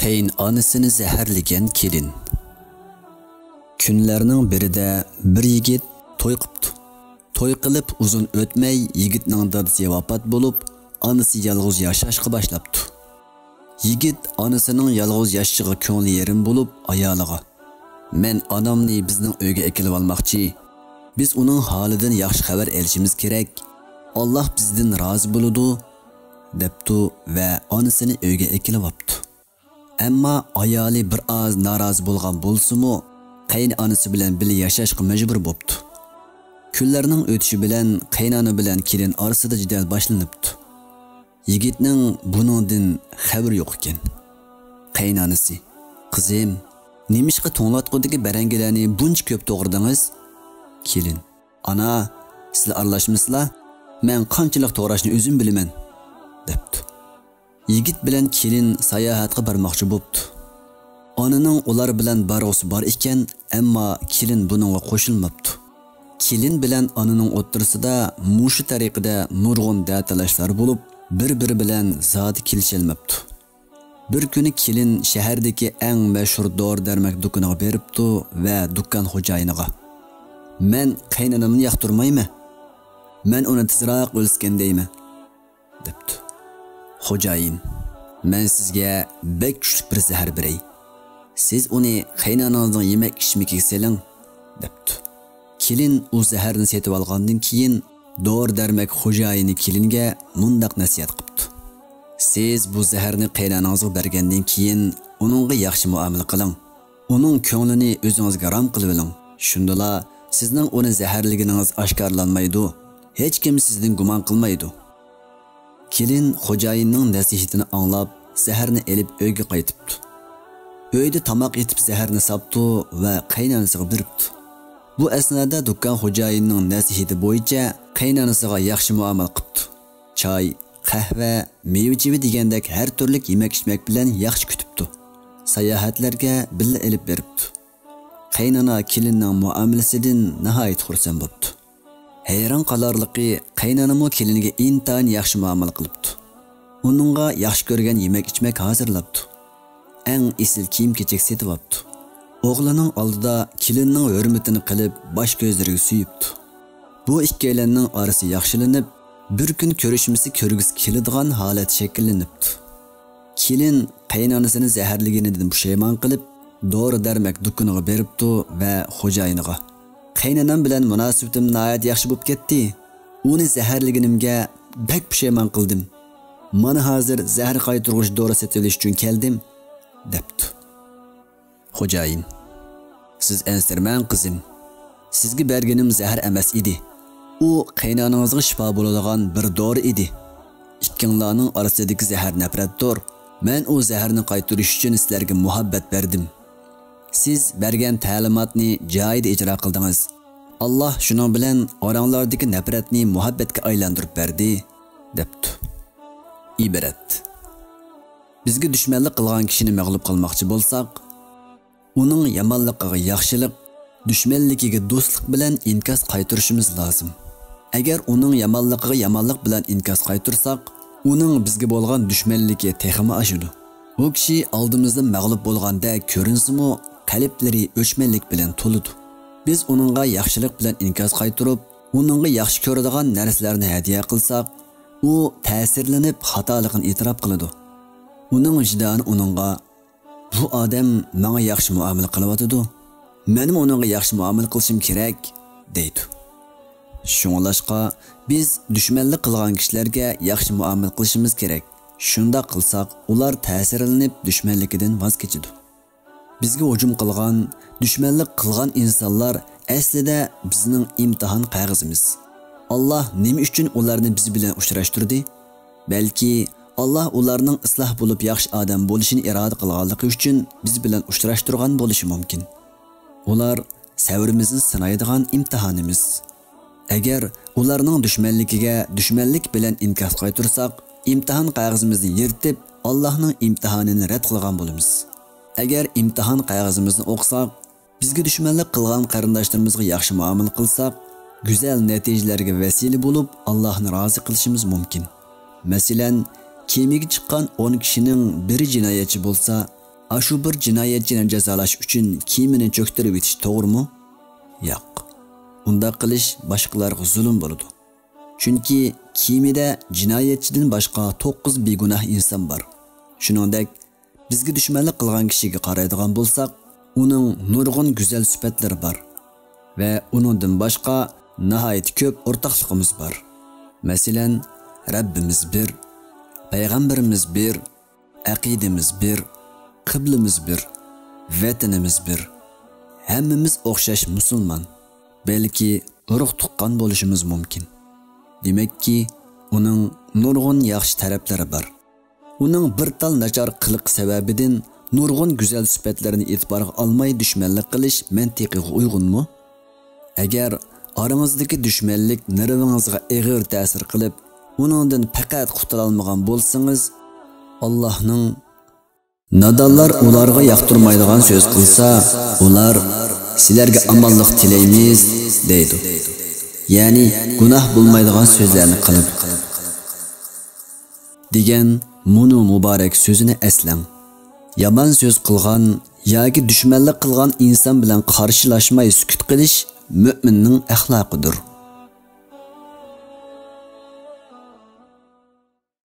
Qaynonasini zaharlagan kelin. Kunlarning birida bir yigit to'y qilibdi. To'y qilib uzun o'tmay yigitning dadasi vafot bo'lib, onasi yolg'iz yashashga boshlabdi. Yigit onasining yolg'iz yashashiga ko'ngli yerim bo'lib, ayoliga: "Men onamni bizning uyga ekilib olmoqchi. Biz uning holidan yaxshi xabar olishimiz kerak. Alloh bizdan rozi bo'ladi" debdi va onasini uyga ekilib olibdi. Ammo ayoli bir oz norozi bo'lgan bo'lsa-mu, qaynonasi bilan birga yashashga majbur bo'libdi. Kunlarning o'tishi bilan qaynona bilan kelin orasida jidal boshlanibdi. Yigitning buningdan xabar yo'q ekan. Qaynonasi: "Qizim, nemishqa to'nglatqudagi barangilarni buncha ko'p to'g'ridingiz?" Kelin: "Ana, sizlar aralashmisizlar? Men qanchalik to'g'rashni o'zim bilaman" debdi. Yigit bilan kelin sayohatga bormoqchi bo'libdi. Onaning ular bilan barg'usi bor ekan, ammo kelin buningga qo'shilmabdi. Kelin bilan onaning o'ttirisida mushu tariqada nurg'un da'talashlar bo'lib, bir-biri bilan zodi kelisholmabdi. Bir kuni kelin shahardagi eng mashhur dori-darmak do'koniga beribdi va do'kon xo'jayiniga: "Men qaynonamni yoqtirmayman. Men uni tezroq o'lsgan deyman" debdi. Xo'jayin: "Men sizga bek kuchli bir zahar beray. Siz uni qaynonangizning yemak ichmagiga seling" debdi. Kelin u zaharni setib olgandan keyin dori-darmak xo'jayini kelinga mundaq nasihat qilibdi: "Siz bu zaharni qaynonangizga bergandan keyin uningga yaxshi muomala qiling. Uning ko'nglini o'zingizga rom qilib oling. Shundala sizning uni zaharligingiz oshkorlanmaydi. Hech kim sizdan gumon qilmaydi." Kelin xo'jayinning nasihatini anglab, zaharni elib uyga qaytibdi. Uyda tamoq etib zaharni sapdi va qaynonasiga beribdi. Bu asnoda do'kon xo'jayinining nasihati bo'yicha qaynonasiga yaxshi muomala qilibdi. Choy, qahva, meva-cheva degandek har turli yemak-ichmak bilan yaxshi kutibdi. Sayohatlarga billa elib beribdi. Qaynona kelinning muomalasidan nihoyat xursand bo'ldi. Hayron qolarliqi qaynonamo keliniga intayin yaxshi muomala qilibdi. Uningga yaxshi ko'rgan yemak-ichmak hozirlabdi. Eng esil kiyim-kechak setib olibdi. O'g'lining oldida kelinning hurmatini qilib, bosh ko'zlariga suyibdi. Bu ikkalanning orasi yaxshilanib, bir kun ko'rishmisi ko'rgisi keladigan holat shakllanibdi. Kelin qaynonasini zaharliganidan pushaymon qilib, dori-darmak do'koniga beribdi va xo'jayiniga: "Qaynonam bilan munosabatim nihoyat yaxshi bo'lib ketdi. Uni zaharliganimga bak pushaymon qildim. Mana hozir zahar qaytarg'uch dori setib olish uchun keldim" debdi. Xo'jayin: "Siz ensirmang qizim. Sizga berganim zahar emas edi. U qaynonangizga shifo bo'ladigan bir dori edi. Ikkinglarning orasidagi zahar nafratdir. Men u zaharni qaytarish uchun sizlarga muhabbat berdim. Siz bergan ta'limotni joyida ijro qildingiz. Alloh shuning bilan oranglardagi nafratni muhabbatga aylantirib berdi" debdi. Ibrat: bizga dushmanlik qilgan kishini mag'lub qilmoqchi bo'lsak, uning yomonligiga yaxshilik, dushmanligiga do'stlik bilan inkos qaytarishimiz lozim. Agar uning yomonligiga yomonlik bilan inkos qaytarsak, uning bizga bo'lgan dushmanligi texmi oshadi. Bu kishi oldimizda mag'lub bo'lganda ko'rinsimi, qalblari o'chmanlik bilan to'ladi. Biz uningga yaxshilik bilan inkos qaytarib, uningga yaxshi ko'radigan narsalarni hadiya qilsak, u ta'sirlanib xatoligini e'tirof qiladi. Uning vijdoni uningga: "Bu odam menga yaxshi muomala qilyapti. Men uningga yaxshi muomala qilishim kerak" deydi. Shunglashqa biz dushmanlik qilgan kishilarga yaxshi muomala qilishimiz kerak. Shunda qilsak, ular ta'sirlanib dushmanligidan voz kechadi. Bizga hujum qilgan, dushmanlik qilgan insonlar aslida bizning imtihon qog'ozimiz. Alloh nima uchun ularni biz bilan uchrashtirdi? Balki Alloh ularning isloh bo'lib yaxshi odam bo'lishini iroda qilganligi uchun biz bilan uchrashtirgan bo'lishi mumkin. Ular sabrimizni sinaydigan imtihonimiz. Agar ularning dushmanligiga dushmanlik bilan inkos qaytarsak, imtihon qog'ozimizni yirtib, Allohning imtihonini rad qilgan bo'lamiz. Agar imtihon qog'ozimizni o'qisak, bizga dushmanlik qilgan qarindoshlarimizga yaxshi muomala qilsak, go'zal natijalarga vasila bo'lib, Allohni rozi qilishimiz mumkin. Masalan, kemiga chiqqan 10 kishining biri jinoyatchi bo'lsa, Aşu bir jinoyatchini jazolash uchun kiyimini cho'ktirib etish to'g'rimi? Yo'q. Unda qilish boshqalarga zulm bo'ladi. Chunki kiyimida jinoyatchidan boshqa 9 begunoh inson bor. Shuningdek, bizga dushmanlik qilgan kishiga qaraydigan bo'lsak, uning nurg'un go'zal sifatlari bor va uningdan boshqa nihoyat ko'p o'rtoqligimiz bor. Masalan, Rabbimiz bir, payg'ambarimiz bir, aqidamiz bir, qiblimiz bir, vatanimiz bir. Hammamiz o'xshash musulmon, balki urug' tuqqan bo'lishimiz mumkin. Demakki, uning nurg'un yaxshi taraflari bor. Uning bir tal nachar qiliq sababidan nurg'un go'zal sifatlarini e'tiborga olmay dushmanlik qilish mantiqiga uyg'unmi? Agar oramizdagi dushmanlik nervingizga og'ir ta'sir qilib, uningdan faqat qutula olmagan bo'lsangiz, Allohning nadonlar ularga yoqtirmaydigan so'z qilsa, ular sizlarga amonlik tilaymiz deydi. Ya'ni gunoh bo'lmaydigan so'zlarni qilib degan munu muborak so'zini aslang. Yomon so'z qilgan yoki dushmanlik qilgan inson bilan qarshilashmay sukut qilish mu'minning axloqidir.